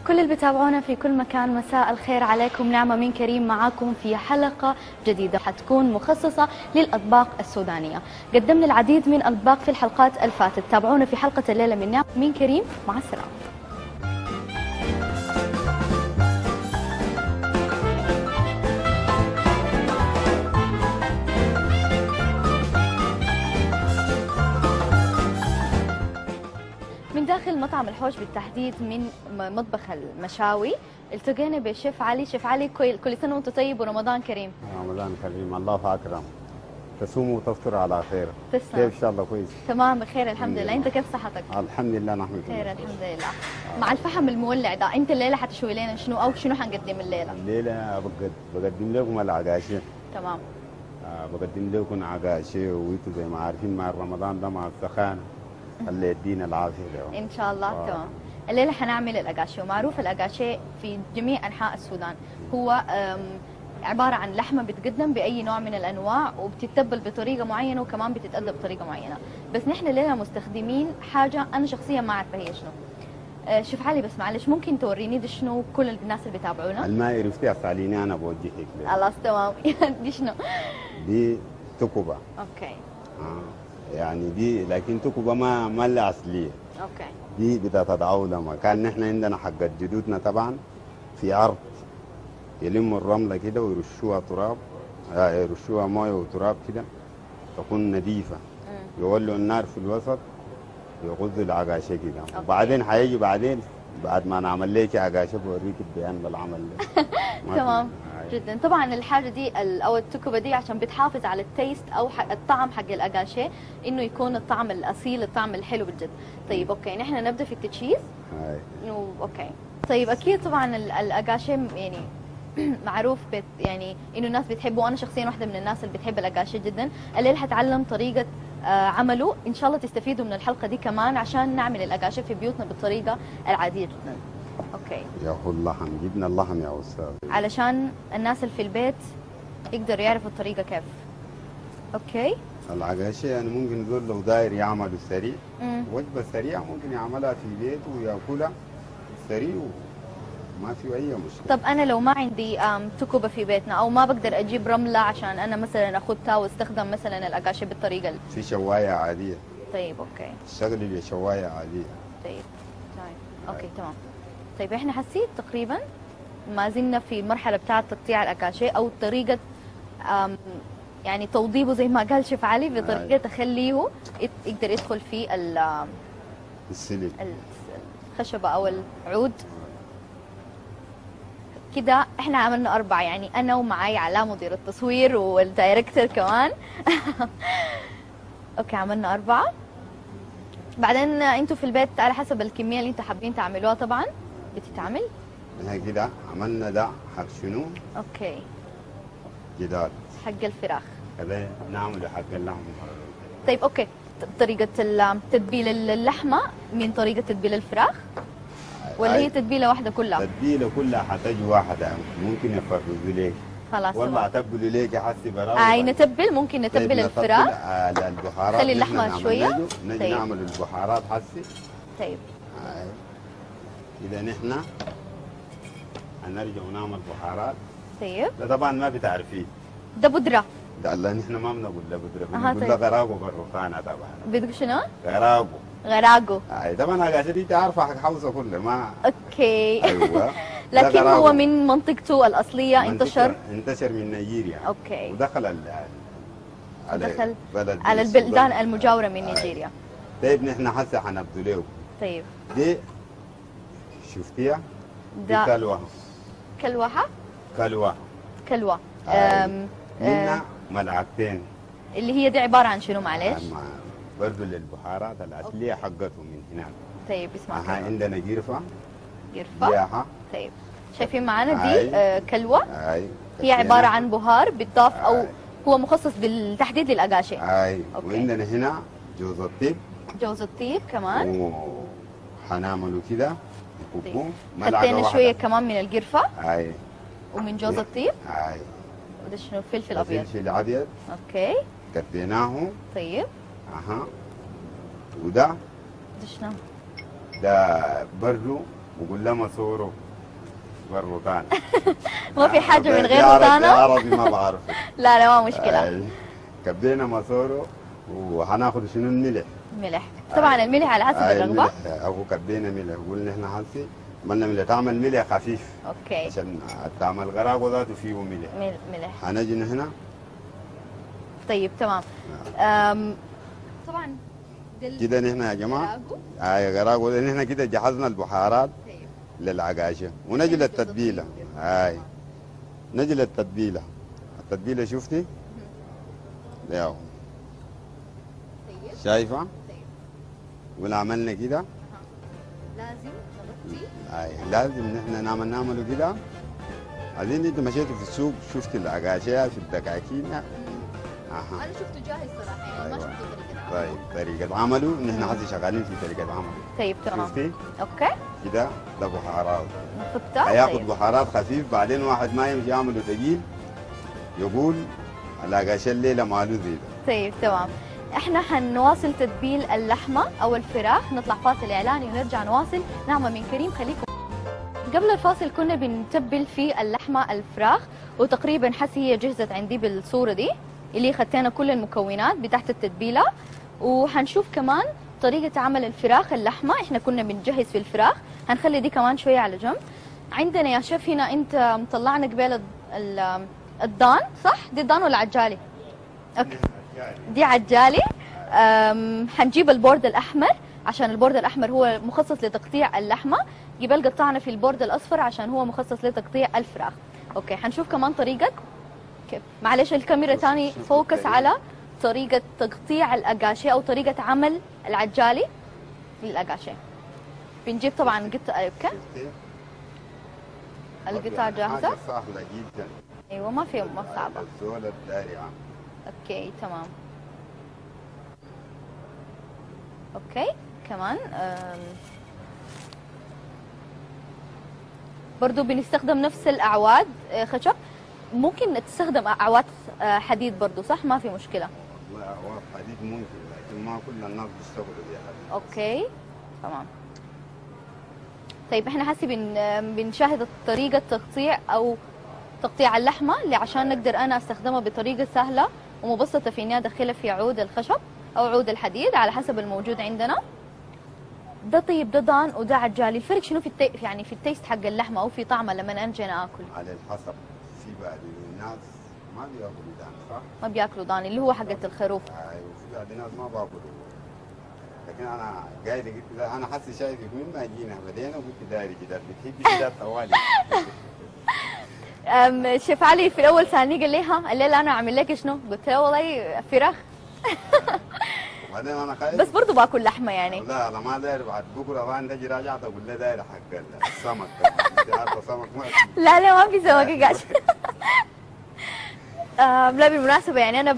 كل اللي بتابعونا في كل مكان، مساء الخير عليكم. نعمة من كريم معاكم في حلقة جديدة حتكون مخصصة للأطباق السودانية. قدمنا العديد من الأطباق في الحلقات الفاتت. تابعونا في حلقة الليلة من نعمة من كريم. مع السلامة. من داخل مطعم الحوش بالتحديد من مطبخ المشاوي التقينا بشيف علي. شيف علي، كل سنه وانت طيب ورمضان كريم. رمضان كريم، الله اكرم. تصوموا وتفطروا على خير. تسلم. كيف ان شاء الله؟ كويس تمام بخير الحمد لله. انت كيف صحتك؟ الحمد لله نحن بخير الحمد لله. مع الفحم المولع ده، انت الليله حتشوي لنا شنو او شنو حنقدم الليله؟ الليله بقدم لكم العقاشي. تمام. بقدم لكم عقاشي، وانتم زي ما عارفين مع رمضان ده مع السخان الله يدينا العافيه له. ان شاء الله. تمام. الليله حنعمل الاجاشي، ومعروف الاجاشي في جميع انحاء السودان. هو عباره عن لحمه بتقدم باي نوع من الانواع، وبتتبل بطريقه معينه، وكمان بتتأدى بطريقه معينه. بس نحن الليله مستخدمين حاجه انا شخصيا ما عارفه هي شنو. شوف علي، بس معلش ممكن توريني دي شنو؟ كل الناس اللي بيتابعونا الماء عرفتي اساليني انا بوجهك ليه. خلاص تمام. دي شنو؟ دي تكبه. اوكي. يعني دي لكن تكبه ما الاصليه. اوكي. دي بتتداول لما كان نحن عندنا حق جدودنا طبعا في ارض يلموا الرمله كده ويرشوها تراب، يرشوها مويه وتراب كده تكون نظيفه، يولوا النار في الوسط ويغزوا العقاشه كده. وبعدين حيجي بعد ما نعمل لك عقاشه بوريك البيان بالعمل ده. تمام جدا. طبعا الحاجه دي او التكبه دي عشان بتحافظ على التيست او الطعم حق الاجاشي، انه يكون الطعم الاصيل، الطعم الحلو بالجد. طيب اوكي، نحن نبدا في التجهيز. اوكي. طيب اكيد طبعا الاجاشي يعني معروف يعني انه الناس بتحبه، وانا شخصيا واحده من الناس اللي بتحب الاجاشي جدا. الليل حتعلم طريقه عمله، ان شاء الله تستفيدوا من الحلقه دي كمان عشان نعمل الاجاشي في بيوتنا بالطريقه العاديه جدا. اوكي. يا اخو اللحم، جبنا اللحم يا استاذ علشان الناس اللي في البيت يقدروا يعرفوا الطريقه كيف. اوكي. العقاشي يعني ممكن زول لو داير يعمله سريع، وجبه سريعه ممكن يعملها في بيته وياكلها سريع وما في اي مشكله. طب انا لو ما عندي تكبه في بيتنا، او ما بقدر اجيب رمله عشان انا مثلا اخذها واستخدم مثلا الاجاشي بالطريقه في شوايه عاديه. طيب اوكي. اشتغلي بشوايه عاديه. طيب اوكي تمام. طيب احنا حسيت تقريبا ما زلنا في المرحله بتاعه تقطيع الاكاشي، او طريقه يعني توضيبه زي ما قال شيف علي، بطريقه تخليه يقدر يدخل في السلك، الخشبه او العود كده. احنا عملنا 4، يعني انا ومعي علاء مدير التصوير والدايركتور كمان. اوكي عملنا 4. بعدين انتوا في البيت على حسب الكميه اللي انتوا حابين تعملوها طبعا بتتعمل. احنا كده عملنا ده حق شنو؟ اوكي. جدار حق الفراخ. كده نعمله حق اللحم. طيب اوكي. طريقه تتبيل اللحمه من طريقه تتبيل الفراخ، ولا هي تتبيله واحده كلها؟ تتبيله كلها حتجي واحده، ممكن يفرزوا لك. خلاص والله اتبلوا ليك حسي براوه. نتبل، ممكن نتبل الفراخ. البهارات خلي اللحمه شويه. نجي طيب. نعمل البهارات حسي. طيب. اذا نحن هنرجع ونعمل بهارات. طيب. ده طبعا ما بتعرفيه. ده بودره. ده لا نحن ما بنقول له بودره، بنقول له غراقو بالرخانه طبعا. بتقول شنو؟ غراقو. غراقو. طبعا العقاشة دي تعرفها حق حوصه كلها ما. اوكي. ايوه. لكن هو من منطقته الاصليه انتشر من نيجيريا. اوكي. ودخل دخل بلد على البلدان المجاوره من نيجيريا. طيب نحن هسه حنبدو له. طيب. دي شفتيها؟ ده كلوه. كلوه. منها ملعقتين. اللي هي دي عباره عن شنو معلش؟ برضه للبهارات الاصليه حقته من هناك. طيب اسمع. عندنا قرفه. قرفه. طيب شايفين معانا دي كلوه. هي عباره عن بهار بيتضاف او هو مخصص بالتحديد للاجاشي. وعندنا هنا جوز الطيب كمان. حنعمله كده نكبوه حطينا شويه كمان من القرفه. ومن جوز الطيب. وده شنو؟ فلفل ابيض. فلفل ابيض. اوكي. كبيناه. طيب. وده شنو؟ ده برضو بقول لها مسورو والروتانا. ما في حاجه من غير بالعربي روتانا؟ بالعربي ما بعرف. لا لا ما مشكله. أي. كبينا مسورو وهناخد شنو الملح. ملح طبعا، الملح على حسب الرغبه. الملح ابو كبينا ملح، قلنا احنا حسي عملنا ملح، تعمل ملح خفيف اوكي. عشان تعمل غراق ذاته فيه ملح. ملح. هنجي هنا. طيب تمام. طبعا كده نحن يا جماعه غراق، نحن كده جهزنا البهارات طيب. للعقاشه ونجي للتتبيله. هاي نجي للتتبيله. التتبيله شفتي؟ ياو طيب. شايفه؟ طيب. ونعملنا كده. لازم نغطي. لازم نحن نعمله كده. عايزين انت مشيتوا في السوق شفت العقاشيه في الدكاكين. انا شفته جاهز صراحه يعني ما أيوة. شفته طريقه. طيب طريقه عمله نحن حسي شغالين في طريقه عمله. طيب تمام. شفتي؟ اوكي. كده ده بهارات. نحطها. هياخد طيب. بهارات خفيف، بعدين واحد ما يمشي يعمله ثقيل يقول العقاشيه الليله ماله زي ده. طيب تمام. احنا حنواصل تتبيل اللحمه او الفراخ، نطلع فاصل اعلاني ونرجع نواصل. نعمه من كريم خليكم. قبل الفاصل كنا بنتبل في اللحمه الفراخ، وتقريبا حسي هي جهزت عندي بالصوره دي اللي خدتنا كل المكونات بتاعت التتبيله. وحنشوف كمان طريقه عمل الفراخ اللحمه. احنا كنا بنجهز في الفراخ، هنخلي دي كمان شويه على جنب. عندنا يا شيف هنا انت مطلعنا قبل الضان، صح؟ دي الضان ولا عجالي؟ اوكي دي عجالي. حنجيب البورد الاحمر عشان البورد الاحمر هو مخصص لتقطيع اللحمه، قبل قطعنا في البورد الاصفر عشان هو مخصص لتقطيع الفراخ. اوكي حنشوف كمان طريقه كيف. معلش الكاميرا تاني فوكس على طريقه تقطيع الاقاشي او طريقه عمل العجالي للاقاشي. بنجيب طبعا قطع. اوكي القطع جاهزه. حاجة سهله جدا. ايوه ما في ما صعبه. الزول الداري عم. اوكي تمام. اوكي كمان برضو بنستخدم نفس الاعواد خشب. ممكن تستخدم اعواد حديد برضو صح؟ ما في مشكله. والله هو حديد ممكن لكن ما كل الناس بيشتغلوا بيها حديد. اوكي تمام. طيب احنا هسي بنشاهد طريقه تقطيع او تقطيع اللحمه اللي عشان نقدر انا استخدمها بطريقه سهله ومبسطه في اني ادخلها في عود الخشب او عود الحديد على حسب الموجود عندنا. ده طيب ده ضان وده عجالي، الفرق شنو في يعني في التيست حق اللحمه او في طعمها لما انجي انا اكل؟ على الحسب. في بعض الناس ما بياكلوا دان صح؟ ما بياكلوا ضان اللي هو حقه الخروف. ايوه في بعض الناس ما باكلوا. لكن انا قاعد قلت لا انا حاسس شايفك من ما جينا بدينا وقلت داري كده بتحبي كده طوالي. شيف علي في الاول سالني قال لي ها الليله انا اعمل لك شنو؟ قلت له والله فراخ. وبعدين انا خايف بس برضه باكل لحمه يعني. لا انا ما داير بعد بكره بان تجي راجعت اقول له داير حق السمك. انت عارفه سمك ما في. لا ما في سمك يا قاش. لا بالمناسبة يعني أنا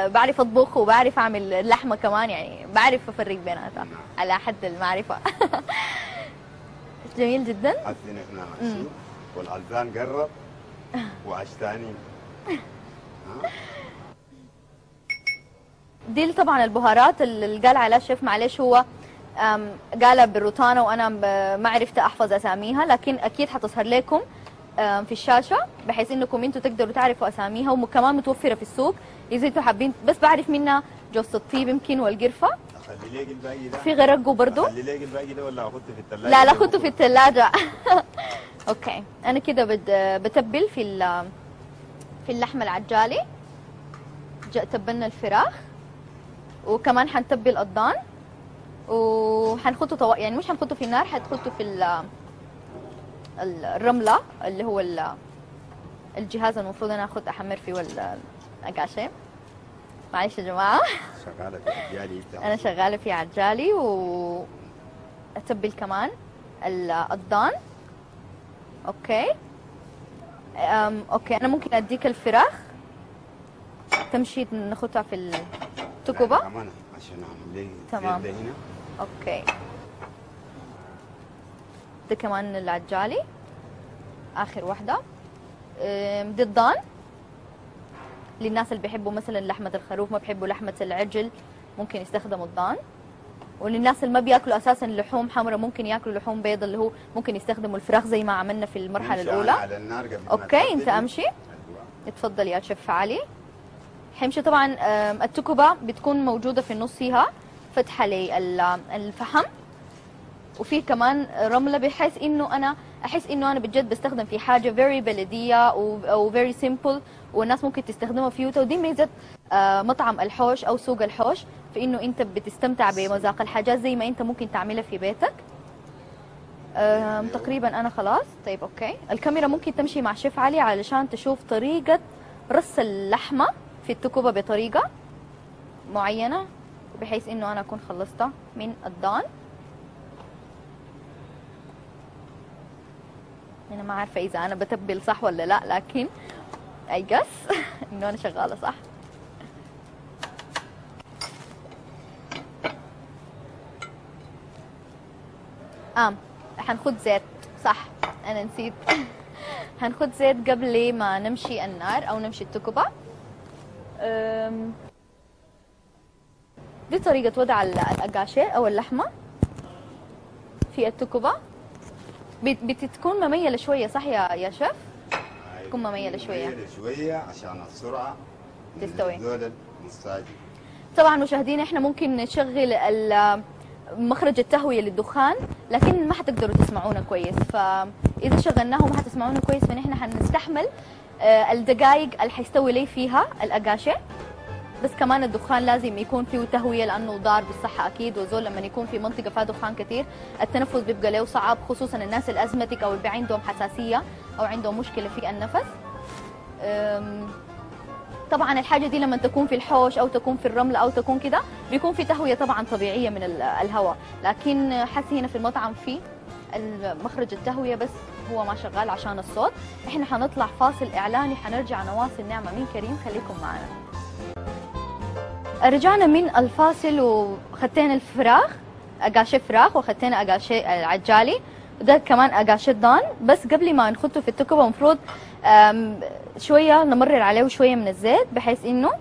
بعرف أطبخ وبعرف أعمل لحمة كمان، يعني بعرف أفرق بيناتها على حد المعرفة. جميل جدا. حسين احنا مكسور والعلزان قرب وعشتاني. دي طبعا البهارات اللي قال عليها الشيف، معلش هو قالها بالروتانا وانا ما عرفت احفظ اساميها، لكن اكيد حتظهر لكم في الشاشه بحيث انكم انتم تقدروا تعرفوا اساميها، وكمان متوفره في السوق اذا انتم حابين. بس بعرف منها جوز الطيب يمكن والقرفه. اخلي ليك الباقي ده. في غرقه برضه. اخلي ليك الباقي ده ولا احطه في الثلاجه؟ لا خدته في الثلاجه. اوكي انا كده بتبل في اللحمه العجالي. تبلنا الفراخ وكمان حنتبل الضان وحنخطه يعني مش حنخطه في النار، حنخطه في الرمله اللي هو الجهاز المفروض انا احمر فيه الاقاشي. معلش يا جماعه. شغاله في عجالي. انا شغاله في عجالي واتبل كمان الضان. اوكي اوكي انا ممكن اديك الفراخ تمشي ناخدها في التكبه كمان عشان اعمل لي تمام هنا. اوكي ده كمان العجالي اخر واحده. دي الضان للناس اللي بيحبوا مثلا لحمه الخروف ما بيحبوا لحمه العجل ممكن يستخدموا الضان. وللناس اللي ما بياكلوا اساسا لحوم حمراء ممكن ياكلوا لحوم بيض، اللي هو ممكن يستخدموا الفراخ زي ما عملنا في المرحله الاولى. على النار قبل ما اوكي انت امشي. أيوة. اتفضل يا شيف علي. حيمشي طبعا التكبه بتكون موجوده في النص فيها فتحه للفحم، وفي كمان رمله، بحيث انه انا احس انه انا بجد بستخدم في حاجه فيري بلديه او فيري سيمبل، والناس ممكن تستخدمها في يوتا. ودي ميزه مطعم الحوش او سوق الحوش، في انه انت بتستمتع بمذاق الحاجات زي ما انت ممكن تعملها في بيتك. تقريبا انا خلاص. طيب اوكي، الكاميرا ممكن تمشي مع شيف علي علشان تشوف طريقه رص اللحمه في التكبه بطريقه معينه، بحيث انه انا اكون خلصتها من الضان. انا ما عارفه اذا انا بتبل صح ولا لا، لكن اي جس انه انا شغاله صح. حنخد زيت، صح انا نسيت. حنخد زيت قبل ما نمشي النار او نمشي التكبه. دي طريقه وضع الاقاشي او اللحمه في التكبه. بتكون مميله شويه صح يا شيف؟ تكون مميله شويه. مميله شويه عشان السرعه تستوي. المستعجل. طبعا مشاهدينا احنا ممكن نشغل مخرج التهويه للدخان، لكن ما حتقدروا تسمعونا كويس، فاذا شغلناه وما حتسمعونا كويس فنحن حنستحمل الدقائق اللي حيستوي لي فيها الاقاشي. بس كمان الدخان لازم يكون فيه تهويه لانه ضار بالصحه اكيد، وزول لما يكون في منطقه فيها دخان كثير التنفس بيبقى له صعب، خصوصا الناس الازمتك او اللي عندهم حساسيه او عندهم مشكله في النفس. طبعا الحاجه دي لما تكون في الحوش او تكون في الرمل او تكون كده بيكون في تهويه طبعا طبيعيه من الهواء، لكن حسي هنا في المطعم في مخرج التهويه بس هو ما شغال عشان الصوت. احنا حنطلع فاصل اعلاني، حنرجع نواصل نعمه من كريم، خليكم معنا. رجعنا من الفاصل وخدتنا الفراخ، اقاشي فراخ، وخدتنا اقاشي العجالي، وده كمان اقاشي ضان. بس قبل ما نخده في التكبه المفروض شويه نمرر عليه شويه من الزيت، بحيث انه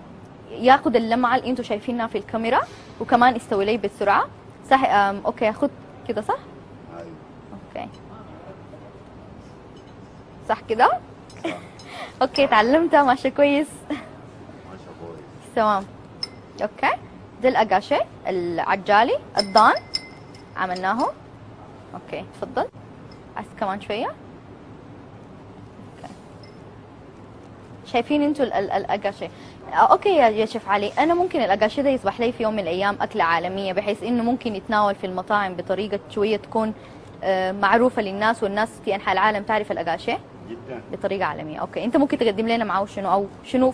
ياخذ اللمعه اللي انتم شايفينها في الكاميرا، وكمان يستوي لي بسرعه. صح. اوكي خد كده صح؟ ايوه اوكي صح كده؟ اوكي تعلمتها ماشي كويس. ماشي كويس تمام. اوكي ده الاقاشي العجالي الضان عملناه. اوكي تفضل. عايز كمان شويه. اوكي شايفين انتوا الاقاشي؟ اوكي يا شيف علي، انا ممكن الاقاشي ده يصبح لي في يوم من الايام اكله عالميه، بحيث انه ممكن يتناول في المطاعم بطريقه شويه تكون معروفه للناس، والناس في انحاء العالم تعرف الاقاشي جدا بطريقه عالميه. اوكي انت ممكن تقدم لنا معه شنو، او شنو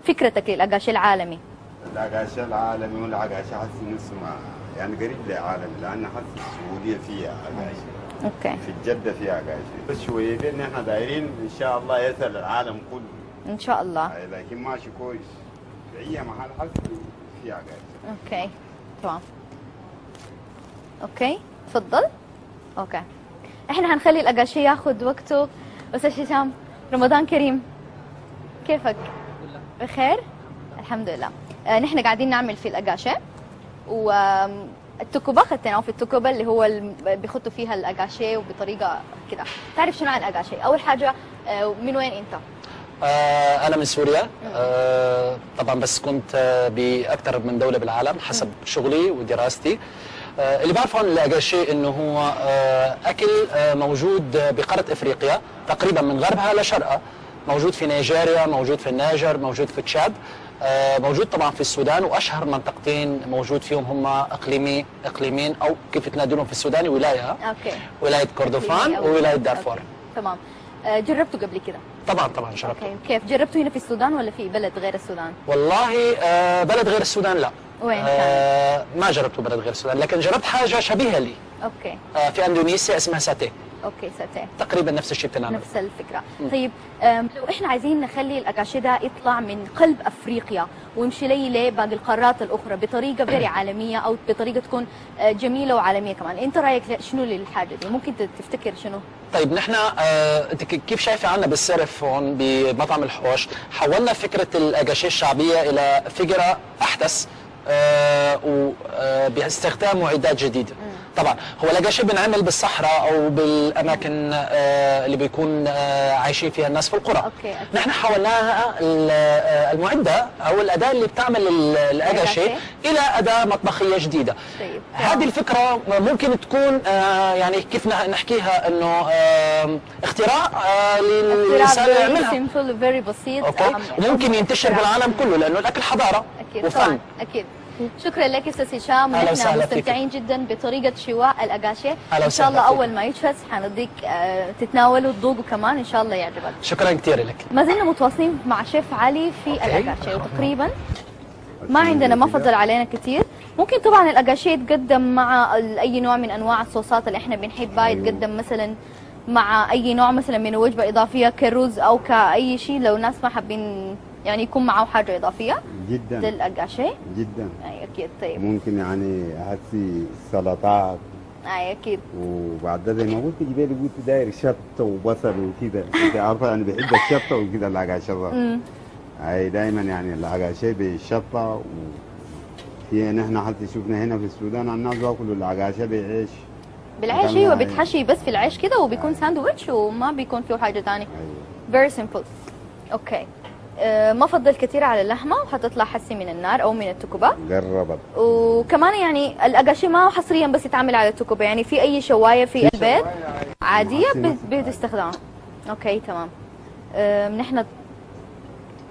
فكرتك للاقاشي العالمي؟ العقاشة العالمي والعقاشة حسي نفسه يعني قريب للعالم، لأن حسي السعودية فيها عقاشة. اوكي في الجدة فيها عقاشة، بس شويتين احنا دايرين إن شاء الله يسأل العالم كله. ان شاء الله. لكن ماشي كويس في أي محل حسي فيها عقاشة. اوكي تمام. اوكي تفضل. اوكي احنا هنخلي الاقاشي ياخذ وقته. استاذ هشام رمضان كريم، كيفك؟ بخير الحمد لله. نحن قاعدين نعمل في الاقاشي، والتكبه خدتنا في التكبه اللي هو بيخطوا فيها الاقاشي وبطريقه كده. تعرف شنو عن الاقاشي؟ اول حاجه من وين انت؟ أنا من سوريا. طبعا بس كنت بأكثر من دولة بالعالم حسب شغلي ودراستي. اللي بعرفه عن الاقاشي انه هو اكل موجود بقاره افريقيا تقريبا من غربها لشرقها، موجود في نيجيريا، موجود في النيجر، موجود في تشاد، موجود طبعا في السودان، واشهر منطقتين موجود فيهم هم اقليمين او كيف تنادلهم في السودان ولايه. اوكي. ولايه كردفان وولايه دارفور. تمام. جربته قبل كده؟ طبعا جربته. اوكي كيف جربته؟ هنا في السودان ولا في بلد غير السودان؟ والله بلد غير السودان لا. وين كان؟ ما جربته بلد غير السودان، لكن جربت حاجه شبيهه لي. اوكي. في اندونيسيا اسمها ساتيه. اوكي ساتيه. تقريبا نفس الشيء بتنعمل. نفس الفكره. طيب لو احنا عايزين نخلي الاقاشي ده يطلع من قلب افريقيا ويمشي لي باقي القارات الاخرى بطريقه فيري عالميه، او بطريقه تكون جميله وعالميه كمان، انت رايك شنو للحاجه دي؟ ممكن تفتكر شنو؟ طيب نحن انت كيف شايفه عنا بالسرف هون بمطعم الحوش، حولنا فكره الاقاشي الشعبيه الى فكره احدث وباستخدام معدات جديده. طبعا هو الاجاشيه بنعمل بالصحراء او بالاماكن اللي بيكون عايشين فيها الناس في القرى. أوكي. نحن حولناها المعده او الاداه اللي بتعمل الاجاشيه الى اداه مطبخيه جديده. طيب. هذه الفكره ممكن تكون يعني كيف نحكيها انه اختراع للانسان يعملها. سيمبل فيري بسيط. اوكي. وممكن ينتشر بالعالم كله لانه الاكل حضاره اكيد وفن. طبعا اكيد. شكرا لك استاذ هشام، أهلا نحن وسهلا مستمتعين جدا بطريقه شواء الاجاشيه. أهلا ان شاء الله وسهلا فيك. اول ما يجهز حنوديك تتناوله وتذوقه كمان، ان شاء الله يعجبك. شكرا كثير لك. ما زلنا متواصلين مع شيف علي في أوكي. الاجاشيه، وتقريبا ما عندنا ما فضل علينا كثير. ممكن طبعا الاجاشيه يتقدم مع اي نوع من انواع الصوصات اللي احنا بنحبها، يتقدم مثلا مع اي نوع مثلا من وجبه اضافيه كرز او كاي شيء، لو ناس ما حابين يعني يكون معه حاجه اضافيه جدا للاجاشيه. جدا. اي اكيد. طيب ممكن يعني هسي سلطات، اي اكيد. وبعد ذلك ما قلت جبالي قلت داير شطه وبصل وكذا، انت عارفه انا بحب الشطه وكذا العقاشة. اي دايما يعني العقاشة بالشطه في نحن حتى شفنا هنا في السودان الناس بياكلوا العقاشة بعيش. بالعيش. ايوه بتحشي بس في العيش كده وبيكون ساندويتش وما بيكون فيه حاجه ثانيه. فيري سمبل. اوكي. ما فضل كثير على اللحمه وحتطلع حسي من النار او من التكبه. قربت. وكمان يعني الاجاشي ما هو حصريا بس يتعمل على التكبه، يعني في اي شوايه في البيت عاديه بتستخدمها. اوكي تمام. نحن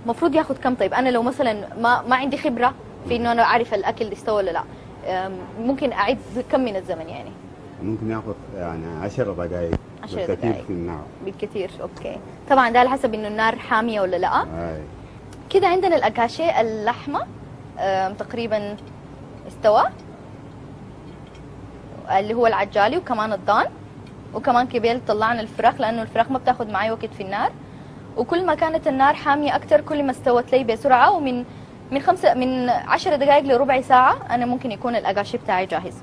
المفروض ياخذ كم؟ طيب انا لو مثلا ما عندي خبره في انه انا اعرف الاكل استوى ولا لا، ممكن اعيد كم من الزمن يعني؟ ممكن ياخذ يعني 10 دقائق 10 بالكثير دقائق في النار. بالكثير. اوكي. طبعا ده على حسب انه النار حاميه ولا لا. اي كده عندنا الاكاشيه اللحمه تقريبا استوى، اللي هو العجالي وكمان الضان، وكمان كبير طلعنا الفراخ لانه الفراخ ما بتاخذ معي وقت في النار. وكل ما كانت النار حاميه اكثر كل ما استوت لي بسرعه، ومن من 10 دقائق لربع ساعه انا ممكن يكون الاكاشي بتاعي جاهز.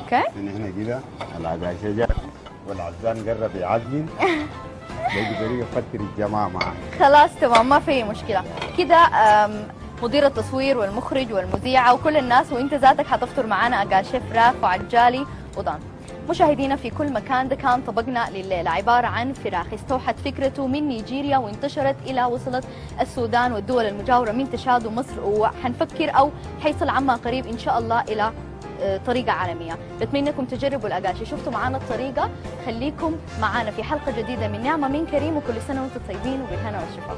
اوكي. هنا كده العقاشة جاء والعزان قرب يعجن. باقي طريقه فتر الجماعه معاه. خلاص تمام ما في مشكله. كده مدير التصوير والمخرج والمذيعه وكل الناس وانت ذاتك حتفطر معانا اكاشي فراخ وعجالي وضان. مشاهدينا في كل مكان، ده كان طبقنا لليلة، عبارة عن فراخ استوحت فكرته من نيجيريا وانتشرت إلى وصلت السودان والدول المجاورة من تشاد ومصر، وحنفكر أو حيصل عما قريب إن شاء الله إلى طريقة عالمية. بتمنى انكم تجربوا الأكاشي. شفتوا معانا الطريقة، خليكم معانا في حلقة جديدة من نعمة من كريم، وكل سنة وانتم طيبين وبالهنا والشفاء.